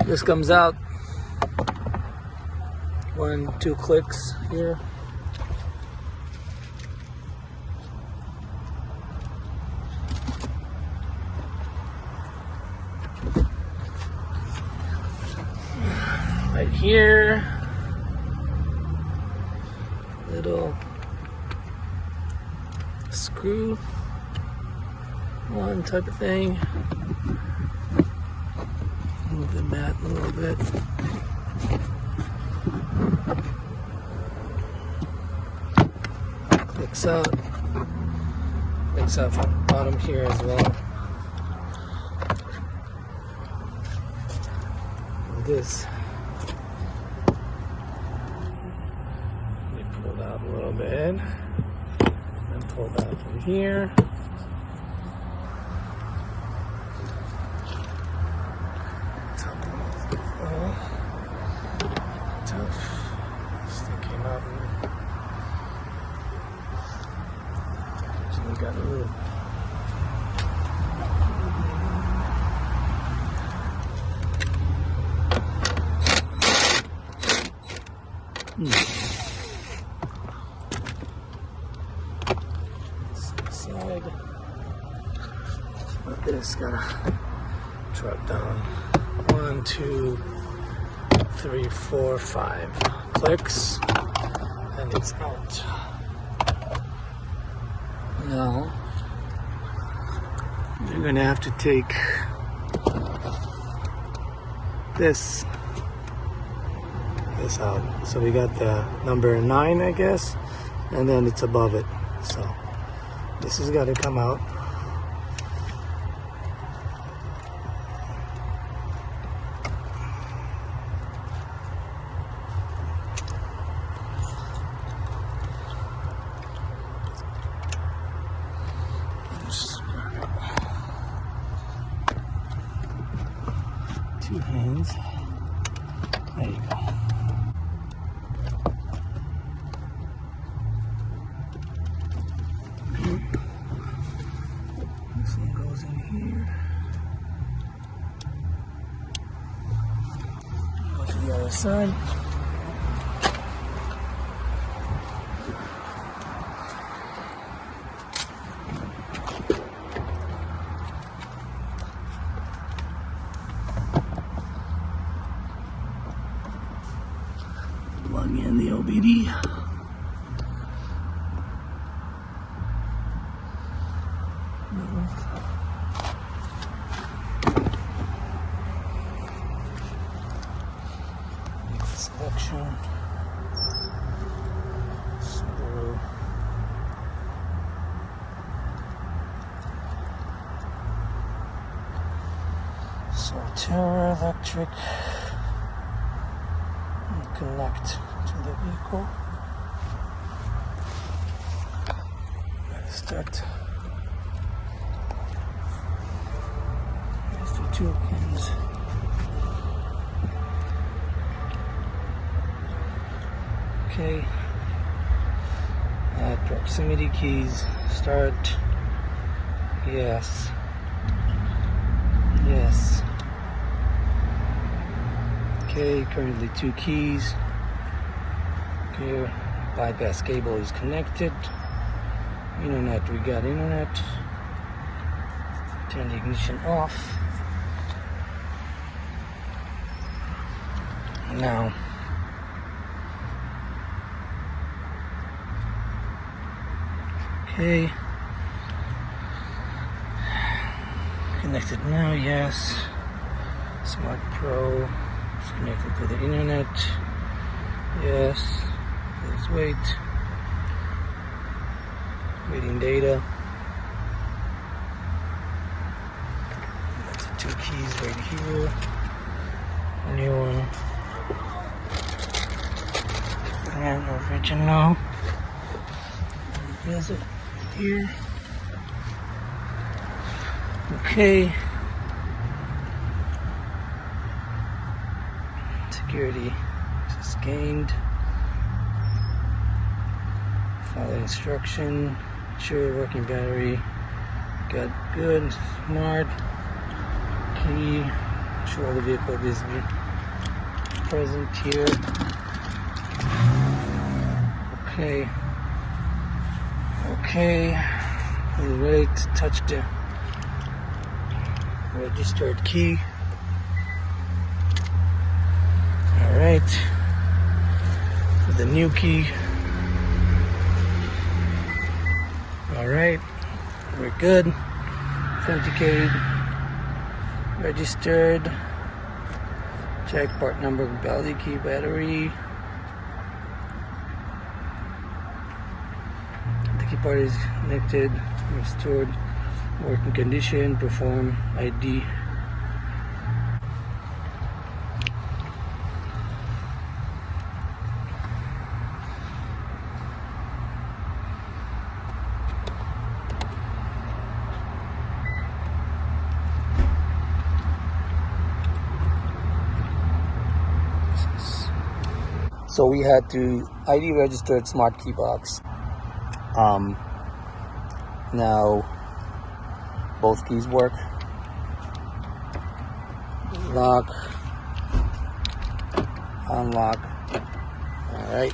This comes out 1-2 clicks here. Right here, little screw on type of thing. Move the mat a little bit. Clicks out from the bottom here as well. And this, we pulled out a little bit, and pulled out from here. Tough, sticking out. So we got a little. Side. But this gotta drop down. 1, 2, 3, 4, 5 clicks, and it's out. Now you're gonna have to take this out. So we got the number 9, I guess, and then it's above it. So this has got to come out. Two hands. There you go. This one goes in here. Go to the other side. Plug in the OBD. Selection. Subaru Solterra electric. Connect to the vehicle. Start. There's the 2 pins. Okay. Proximity keys. Start. Yes. Yes. Okay, currently 2 keys. Okay, bypass cable is connected. Internet, we got internet. Turn the ignition off. Now, okay. Connected now, yes. Smart Pro. It's connected to the internet. Yes. Please wait. Waiting data. That's the 2 keys right here. New one. And original. There's it here. Okay. Security just gained. Follow instruction. Sure, working battery. Got good. Smart. Key. show the vehicle visibly present here. Okay. Okay. We're ready to touch the registered key. Alright. The new key. Alright. We're good. Authenticated. Registered. Check part number, belly key, battery. The key part is connected, restored, working condition, perform ID. So we had to ID registered smart key box. Now both keys work. Lock, unlock. All right.